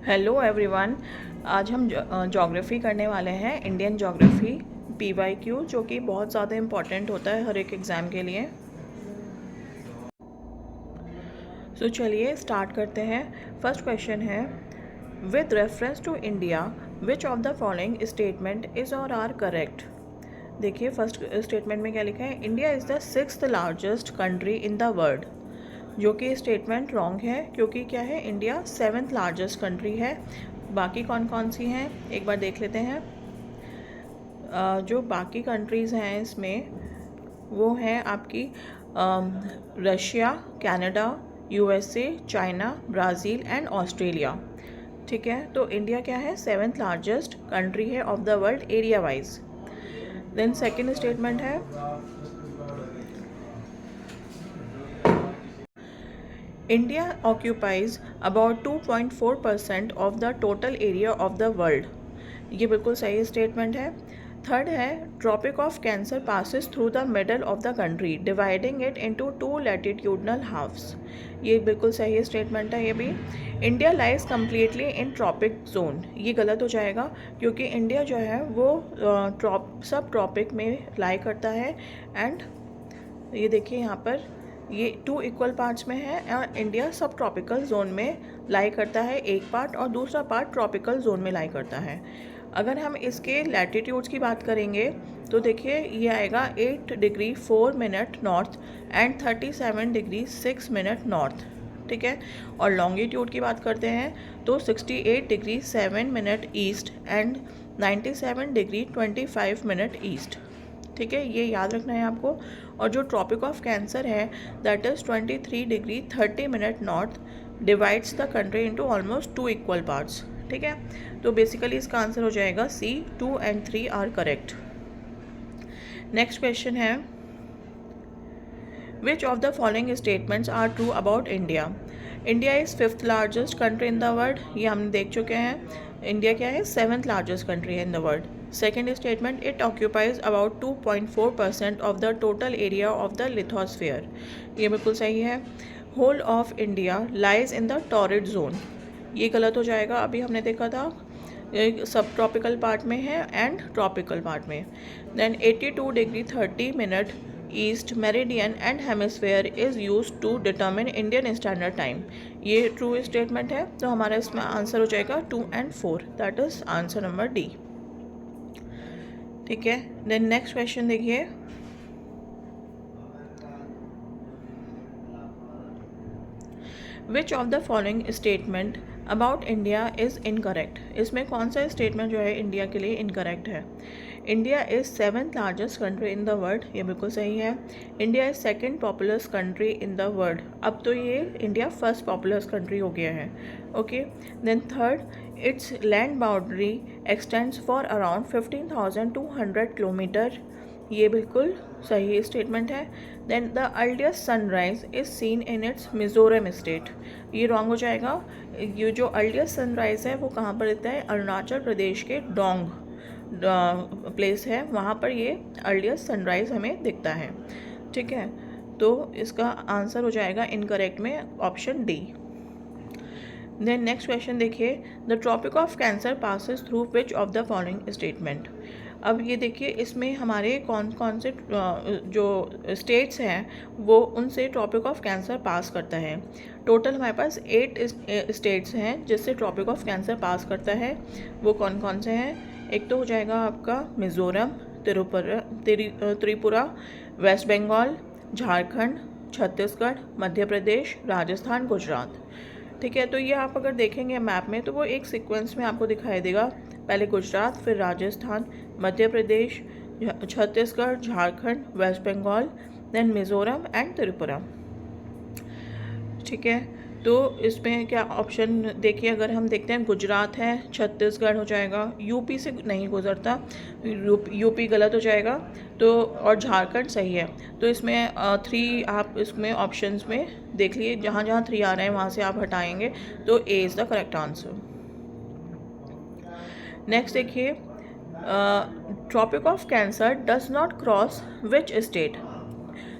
Hello everyone. आज हम geography करने वाले हैं, इंडियन ज्योग्राफी PYQ, जो कि बहुत ज़्यादा इम्पॉर्टेंट होता है हर एक एग्ज़ाम के लिए। सो चलिए स्टार्ट करते हैं। फर्स्ट क्वेश्चन है, with reference to India which of the following statement is or are correct. देखिए फर्स्ट स्टेटमेंट में क्या लिखा है, India is the 6th largest country in the world, जो कि स्टेटमेंट रॉन्ग है क्योंकि क्या है, इंडिया 7th लार्जेस्ट कंट्री है। बाकी कौन कौन सी हैं एक बार देख लेते हैं। जो बाकी कंट्रीज़ हैं इसमें वो हैं आपकी Russia, Canada, USA, China, Brazil and Australia. ठीक है, तो इंडिया क्या है, 7th लार्जेस्ट कंट्री है of the world area wise. Then second statement है, India occupies about 2.4% of the total area of the world. ये बिल्कुल सही स्टेटमेंट है। थर्ड है, tropic of cancer passes through the middle of the country dividing it into 2 latitudinal halves. ये बिल्कुल सही statement है। ये भी, India lies completely in tropic zone, ये गलत हो जाएगा क्योंकि इंडिया जो है वो सब ट्रॉपिक में लाई करता है। एंड ये देखिए यहाँ पर ये 2 इक्वल पार्ट्स में है और इंडिया सब ट्रॉपिकल जोन में लाई करता है एक पार्ट, और दूसरा पार्ट ट्रॉपिकल जोन में लाई करता है। अगर हम इसके लैटिट्यूड्स की बात करेंगे तो देखिए ये आएगा 8 degree 4 minute north and 37 degree 6 minute north. ठीक है, और लॉन्गिट्यूड की बात करते हैं तो 68 degree 7 minute east and 97 degree 25 minute east. ठीक है, ये याद रखना है आपको। और जो ट्रॉपिक ऑफ कैंसर है that is 23 degree 30 minute north, divides the country into almost 2 equal parts. ठीक है, तो बेसिकली इसका आंसर हो जाएगा C, 2 and 3 are correct. Next question है, which of the following statements are true about India. India is 5th largest country in the world, ये हम देख चुके हैं। इंडिया क्या है, 7th largest country in the world. Second statement, it occupies about 2.4% of the total area of the lithosphere, ये बिल्कुल सही है। Whole of India lies in the torrid zone, ये गलत हो जाएगा। अभी हमने देखा था सब ट्रॉपिकल पार्ट में है एंड ट्रॉपिकल पार्ट में। Then 82 degree 30 minute east meridian and hemisphere is use to determine Indian standard time, ये ट्रू स्टेटमेंट है। तो हमारा इसमें आंसर हो जाएगा 2 and 4, that is answer number D। ठीक है, देन नेक्स्ट क्वेश्चन देखिए, which of the following statement about India is incorrect. इसमें कौन सा स्टेटमेंट जो है इंडिया के लिए इनकरेक्ट है। India is 7th largest country in the world, ये बिल्कुल सही है। India is 2nd populace country in the world, अब तो ये इंडिया 1st पॉपुलस कंट्री हो गया है। Okay, then third, it's land boundary extends for around 15,200 kilometre, ये बिल्कुल सही स्टेटमेंट है। Then the earliest sunrise is seen in its Mizoram state, ये रॉन्ग हो जाएगा। ये जो अर्लीस्ट सनराइज़ है वो कहाँ पर रहता है, अरुणाचल प्रदेश के डोंग प्लेस है, वहाँ पर ये अर्लीस्ट सनराइज़ हमें दिखता है। ठीक है, तो इसका आंसर हो जाएगा इनकरेक्ट में option D। Then next question देखिए, the tropic of cancer passes through which of the following statement. अब ये देखिए इसमें हमारे कौन कौन से जो स्टेट्स हैं वो उनसे ट्रॉपिक ऑफ कैंसर पास करता है। टोटल हमारे पास 8 स्टेट्स हैं जिससे ट्रॉपिक ऑफ कैंसर पास करता है। वो कौन कौन से हैं, एक तो हो जाएगा आपका मिज़ोरम, त्रिपुरा, वेस्ट बंगाल, झारखंड, छत्तीसगढ़, मध्य प्रदेश, राजस्थान, गुजरात। ठीक है, तो ये आप अगर देखेंगे मैप में तो वो एक सीक्वेंस में आपको दिखाई देगा, पहले गुजरात, फिर Rajasthan, Madhya Pradesh, Chhattisgarh, Jharkhand, West Bengal, then Mizoram and Tripura. ठीक है, तो इसमें क्या ऑप्शन देखिए, अगर हम देखते हैं गुजरात है, छत्तीसगढ़ हो जाएगा, यूपी से नहीं गुजरता, यूपी गलत हो जाएगा, तो और झारखंड सही है। तो इसमें 3 आप इसमें ऑप्शंस में देख लिए, जहाँ जहाँ 3 आ रहे हैं वहाँ से आप हटाएंगे, तो A is the correct answer. Next देखिए, tropic of cancer does not cross which state.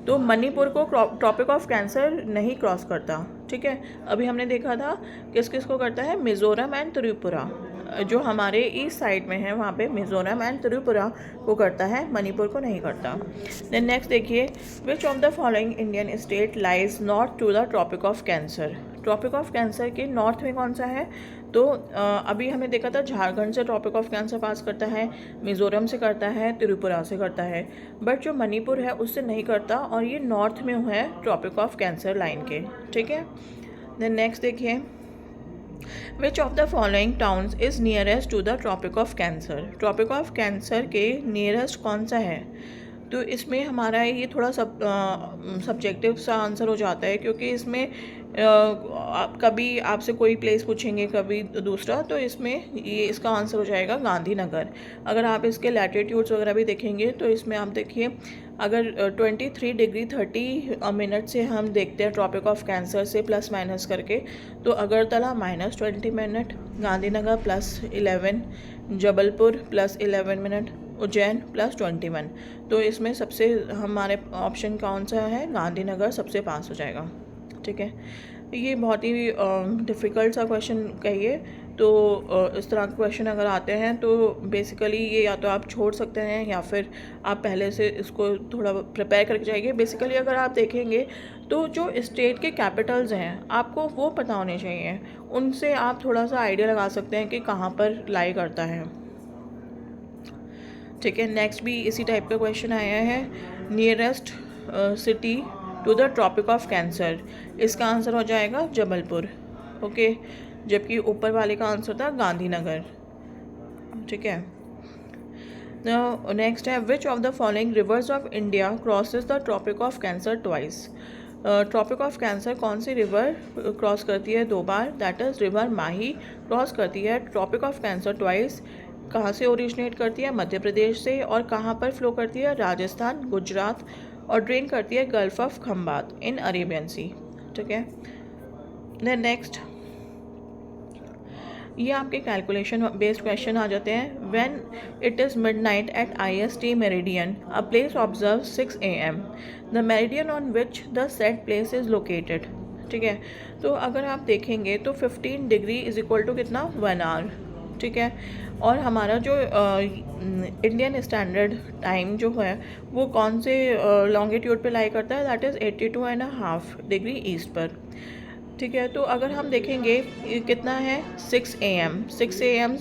तो मणिपुर को ट्रॉपिक ऑफ कैंसर नहीं क्रॉस करता। ठीक है, अभी हमने देखा था किस किस को करता है, मिज़ोरम एंड त्रिपुरा, जो हमारे ईस्ट साइड में है वहाँ पे मिज़ोरम एंड त्रिपुरा को करता है, मणिपुर को नहीं करता। देन नेक्स्ट देखिए, which of the following Indian state lies north to the tropic of cancer. Tropic of cancer के नॉर्थ में कौन सा है, तो अभी हमने देखा था झारखंड से ट्रॉपिक ऑफ कैंसर पास करता है, मिज़ोरम से करता है, त्रिपुरा से करता है, बट जो मणिपुर है उससे नहीं करता, और ये नॉर्थ में है ट्रॉपिक ऑफ कैंसर लाइन के। ठीक है, देन नेक्स्ट देखिए, which of the following towns is nearest to the tropic of cancer. Tropic of cancer के नियरेस्ट कौन सा है, तो इसमें हमारा ये थोड़ा सब्जेक्टिव सा आंसर हो जाता है, क्योंकि इसमें कभी आपसे कोई प्लेस पूछेंगे कभी दूसरा, तो इसमें ये इसका आंसर हो जाएगा गांधीनगर। अगर आप इसके लैटिट्यूड्स वगैरह भी देखेंगे तो इसमें आप देखिए, अगर 23 डिग्री 30 मिनट से हम देखते हैं ट्रॉपिक ऑफ कैंसर से प्लस माइनस करके, तो अगरतला -20 मिनट, गांधीनगर +11, जबलपुर +11 मिनट, उज्जैन +21। तो इसमें सबसे हमारे ऑप्शन कौन सा है, गांधीनगर सबसे पास हो जाएगा। ठीक है, ये बहुत ही डिफ़िकल्ट सा क्वेश्चन कहिए, तो इस तरह के क्वेश्चन अगर आते हैं तो बेसिकली ये या तो आप छोड़ सकते हैं या फिर आप पहले से इसको थोड़ा प्रिपेयर करके जाइए। बेसिकली अगर आप देखेंगे तो जो स्टेट के कैपिटल्स हैं आपको वो पता होने चाहिए, उनसे आप थोड़ा सा आइडिया लगा सकते हैं कि कहाँ पर लाई करता है। ठीक है, नेक्स्ट भी इसी टाइप का क्वेश्चन आया है, nearest city to the tropic of cancer, इसका आंसर हो जाएगा जबलपुर। ओके, जबकि ऊपर वाले का आंसर था गांधीनगर। ठीक है, नेक्स्ट है, which of the following rivers of India crosses the tropic of cancer twice. Tropic of cancer कौन सी रिवर क्रॉस करती है 2 बार, that is river Mahi cross करती है ट्रॉपिक ऑफ कैंसर ट्वाइस। कहाँ से ओरिजिनेट करती है, मध्य प्रदेश से, और कहाँ पर फ्लो करती है, राजस्थान, गुजरात, और ड्रेन करती है gulf of Khambhat in Arabian sea. ठीक है, देन नेक्स्ट, ये आपके कैलकुलेशन बेस्ड क्वेश्चन आ जाते हैं। When it is midnight at IST meridian, a place observe 6 AM, the meridian on which the set place is located. ठीक है, तो अगर आप देखेंगे तो 15 डिग्री इज इक्वल टू कितना, 1 आवर। ठीक है, और हमारा जो इंडियन स्टैंडर्ड टाइम जो है वो कौन से लॉन्गिट्यूड पे लाई करता है, दैट इज़ 82.5 डिग्री ईस्ट पर। ठीक है, तो अगर हम देखेंगे कितना है, 6 AM, 6 AM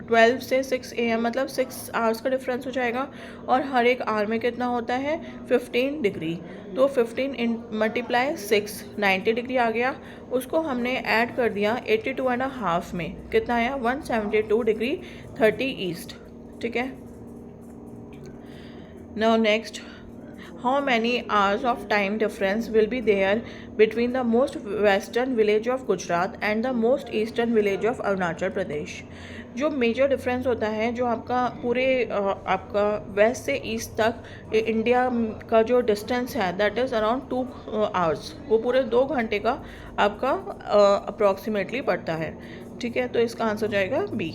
12 से 6 AM मतलब 6 आवर्स का डिफरेंस हो जाएगा, और हर एक आवर में कितना होता है, 15 डिग्री। तो 15 मल्टीप्लाई 6, 90 डिग्री आ गया, उसको हमने ऐड कर दिया 82.5 में, कितना आया, 172 डिग्री 30 ईस्ट। ठीक है, now next, how many hours of time difference will be there between the most western village of Gujarat and the most eastern village of Arunachal Pradesh। जो मेजर डिफरेंस होता है, जो आपका पूरे आपका वेस्ट से ईस्ट तक इंडिया का जो डिस्टेंस है, दैट इज़ अराउंड 2 आवर्स, वो पूरे 2 घंटे का आपका अप्रॉक्सीमेटली पड़ता है। ठीक है, तो इसका आंसर जाएगा B.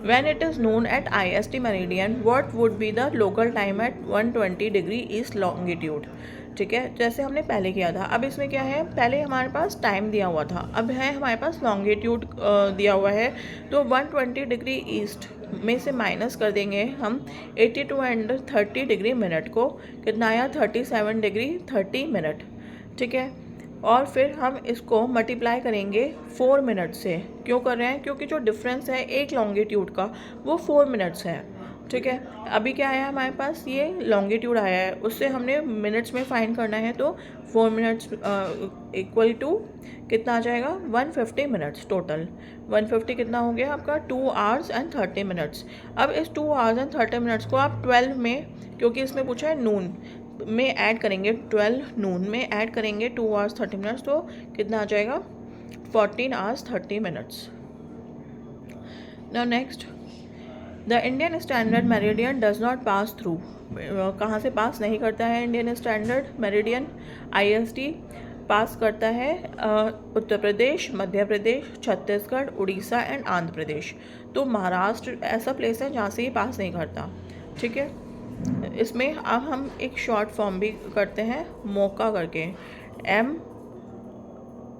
When it is known at IST meridian, what would be the local time at 120 degree east longitude. ठीक है, जैसे हमने पहले किया था। अब इसमें क्या है, पहले हमारे पास टाइम दिया हुआ था, अब है हमारे पास लॉन्गिट्यूड दिया हुआ है, तो 120 डिग्री ईस्ट में से माइनस कर देंगे हम 82 एंड 30 डिग्री मिनट को, कितना आया, 37 डिग्री 30 मिनट। ठीक है, और फिर हम इसको मल्टीप्लाई करेंगे 4 मिनट से। क्यों कर रहे हैं, क्योंकि जो डिफरेंस है एक लॉन्गिट्यूड का वो 4 मिनट्स है। ठीक है, अभी क्या आया हमारे पास, ये लॉन्गिट्यूड आया है, उससे हमने मिनट्स में फाइंड करना है, तो 4 मिनट्स इक्वल टू कितना आ जाएगा, 150 मिनट्स टोटल। 150 कितना हो गया आपका, 2 आवर्स एंड 30 मिनट्स। अब इस 2 आवर्स एंड 30 मिनट्स को आप 12 में, क्योंकि इसमें पूछा है नून में ऐड करेंगे, 12 नून में ऐड करेंगे 2 आवर्स 30 मिनट्स, तो कितना आ जाएगा, 14 hours 30 minutes. Now next, the Indian standard meridian does not pass through, कहाँ से पास नहीं करता है इंडियन स्टैंडर्ड मेरिडियन, IST पास करता है उत्तर प्रदेश, मध्य प्रदेश, छत्तीसगढ़, उड़ीसा एंड आंध्र प्रदेश। तो महाराष्ट्र ऐसा प्लेस है जहाँ से ये पास नहीं करता। ठीक है, इसमें अब हम एक शॉर्ट फॉर्म भी करते हैं, मोका करके,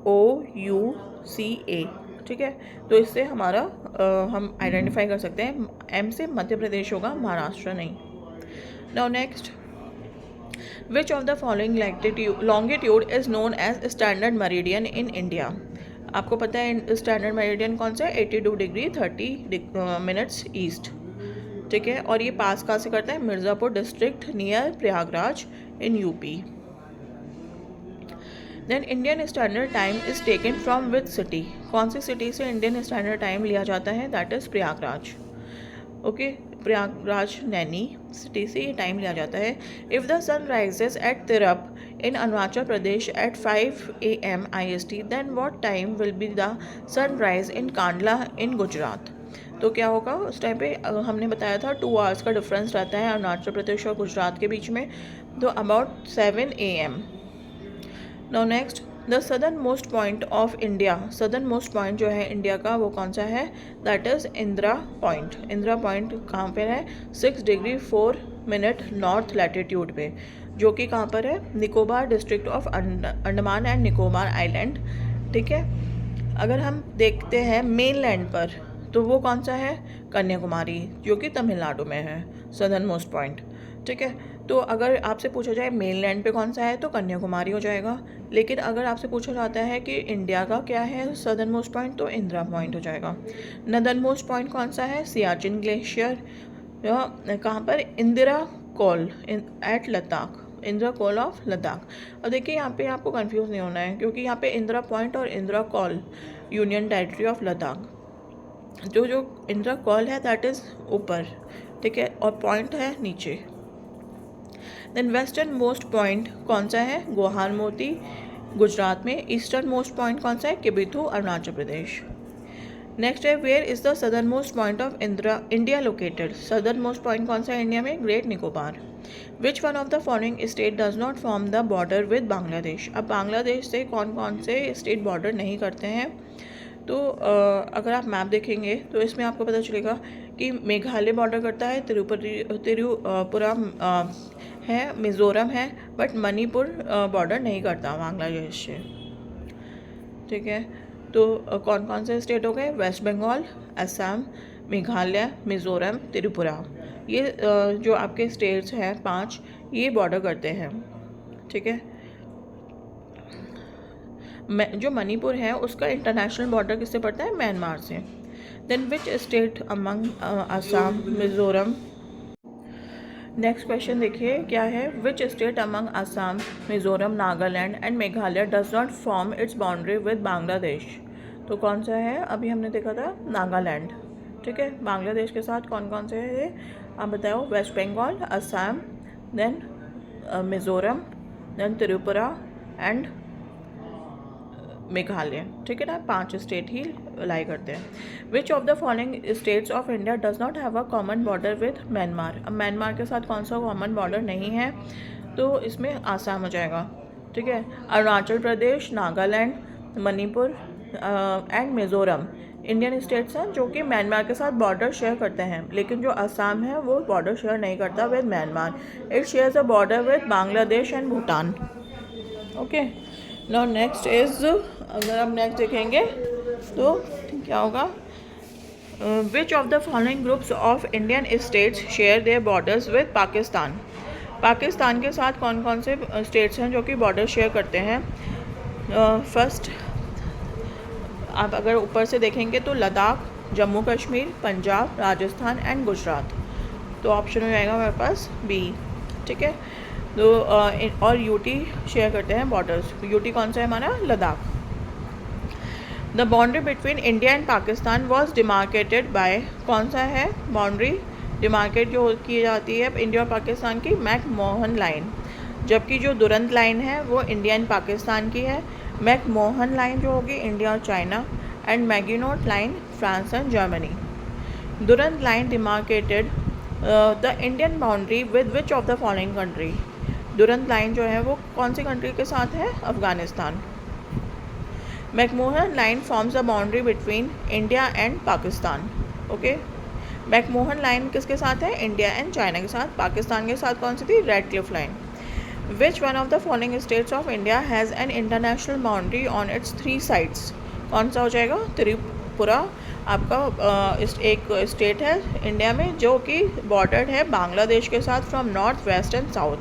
OUCA, ठीक है। तो इससे हमारा हम आइडेंटिफाई कर सकते हैं, M से मध्य प्रदेश होगा, महाराष्ट्र नहीं। Now next, which of the following longitude is known as standard meridian in India. आपको पता है स्टैंडर्ड मेरिडियन कौन सा है, 82 डिग्री 30 मिनट्स ईस्ट, ठीक है। और ये पास कहाँ से करता है, Mirzapur district near Prayagraj in UP. Then Indian standard time is taken from which city, कौन सी सिटी से इंडियन स्टैंडर्ड टाइम लिया जाता है, that is Prayagraj, okay. Prayagraj Naini city से ये टाइम लिया जाता है। If the sun rises at Tirap in Arunachal Pradesh at 5 AM IST, then what time will be the sun rise in Kandla in Gujarat. तो क्या होगा उस टाइम पे, हमने बताया था 2 आवर्स का डिफरेंस रहता है अरुणाचल प्रदेश और गुजरात के बीच में, तो about 7 AM। Now next, the southern most point of India, southern most point जो है इंडिया का वो कौन सा है, that is Indira point. Indira point कहाँ पर है, 6 डिग्री 4 मिनट नॉर्थ लैटिट्यूड पे, जो कि कहाँ पर है, Nicobar district of Andaman and Nicobar island, ठीक है। अगर हम देखते हैं मेन लैंड पर, तो वो कौन सा है, कन्याकुमारी, जो कि तमिलनाडु में है, सदर्न मोस्ट पॉइंट, ठीक है। तो अगर आपसे पूछा जाए मेन लैंड पे कौन सा है, तो कन्याकुमारी हो जाएगा। लेकिन अगर आपसे पूछा जाता है कि इंडिया का क्या है सदर्न मोस्ट पॉइंट, तो इंदिरा पॉइंट हो जाएगा। नदर्न मोस्ट पॉइंट कौन सा है, सियाचिन ग्लेशियर, कहाँ पर, Indira call at Ladakh, Indira call of Ladakh. अब देखिए यहाँ पे आपको कंफ्यूज नहीं होना है, क्योंकि यहाँ पे इंदिरा पॉइंट और Indira call union territory of Ladakh, जो इंदिरा कॉल है दैट इज़ ऊपर, ठीक है, और पॉइंट है नीचे। देन वेस्टर्न मोस्ट पॉइंट कौन सा है, गोहार मोती गुजरात में। ईस्टर्न मोस्ट पॉइंट कौन सा है, किबिथु अरुणाचल प्रदेश। नेक्स्ट है, where is the southern most point of India located, southern most point कौन सा है इंडिया में, great Nicobar. Which one of the following state does not form the border with Bangladesh. अब बांग्लादेश से कौन कौन से स्टेट बॉर्डर नहीं करते हैं, तो अगर आप मैप देखेंगे तो इसमें आपको पता चलेगा कि मेघालय बॉर्डर करता है, त्रिपुरा है, मिज़ोरम है, बट मणिपुर बॉर्डर नहीं करता बांग्लादेश से, ठीक है। तो कौन कौन से स्टेट हो गए, वेस्ट बंगाल, असम, मेघालय, मिज़ोरम, त्रिपुरा, ये जो आपके स्टेट्स हैं 5, ये बॉर्डर करते हैं, ठीक है। जो मणिपुर है उसका इंटरनेशनल बॉर्डर किससे पड़ता है, म्यांमार से। Then which state among Assam, Mizoram. Next question देखिए क्या है, which state among Assam, Mizoram, Nagaland and Meghalaya does not form its boundary with Bangladesh. तो कौन सा है, अभी हमने देखा था नागालैंड, ठीक है। बांग्लादेश के साथ कौन कौन से है ये आप बताओ, west Bengal, Assam, then Mizoram, then Tripura and Meghalaya, ठीक है ना, 5 स्टेट ही लाई करते हैं। Which of the following states of India does not have a common border with Myanmar. अब म्यांमार के साथ कौन सा कॉमन बॉर्डर नहीं है, तो इसमें आसाम हो जाएगा, ठीक है। Arunachal Pradesh, Nagaland, Manipur and Mizoram Indian states हैं जो कि म्यांमार के साथ बॉर्डर शेयर करते हैं, लेकिन जो असम है वो बॉर्डर शेयर नहीं करता with Myanmar, it shares a border with Bangladesh and Bhutan, okay. Now next is, अगर हम नेक्स्ट देखेंगे तो क्या होगा, विच of the following groups of Indian states share their borders with Pakistan. Pakistan के साथ कौन कौन से स्टेट्स हैं जो कि बॉर्डर शेयर करते हैं। फर्स्ट आप अगर ऊपर से देखेंगे तो लद्दाख, जम्मू कश्मीर, पंजाब, राजस्थान एंड गुजरात। तो ऑप्शन हो जाएगा हमारे पास बी, ठीक है। तो और यूटी शेयर करते हैं बॉर्डर्स, यूटी कौन सा है हमारा, Ladakh. The boundary between India and Pakistan was demarcated by, कौन सा है बाउंड्री डिमार्केट जो की जाती है इंडिया और पाकिस्तान की, मैकमोहन लाइन, जबकि जो दुरंत लाइन है वो इंडिया एंड पाकिस्तान की है। मैकमोहन लाइन जो होगी इंडिया और China, and Maginot line France and Germany. Durand line demarcated the Indian boundary with which of the following country. Durand line जो है वो कौन सी कंट्री के साथ है, Afghanistan. McMahon line forms the boundary between India and Pakistan, okay. McMahon line किसके साथ है, इंडिया एंड चाइना के साथ। पाकिस्तान के साथ कौन सी थी, red Cliff line. Which one of the following states of India has an international boundary on it's 3 sides. कौन सा हो जाएगा? त्रिपुरा आपका एक स्टेट है इंडिया में जो कि बॉर्डर्ड है बांग्लादेश के साथ from north, west and south.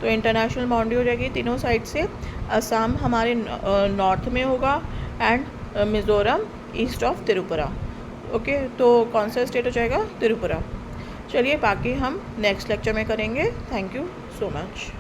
तो इंटरनेशनल बाउंड्री हो जाएगी तीनों साइड से। असम हमारे नॉर्थ में होगा and Mizoram east of Tripura. Okay, तो कौन सा स्टेट हो जाएगा? त्रिपुरा। चलिए बाकी हम नेक्स्ट लेक्चर में करेंगे। Thank you so much.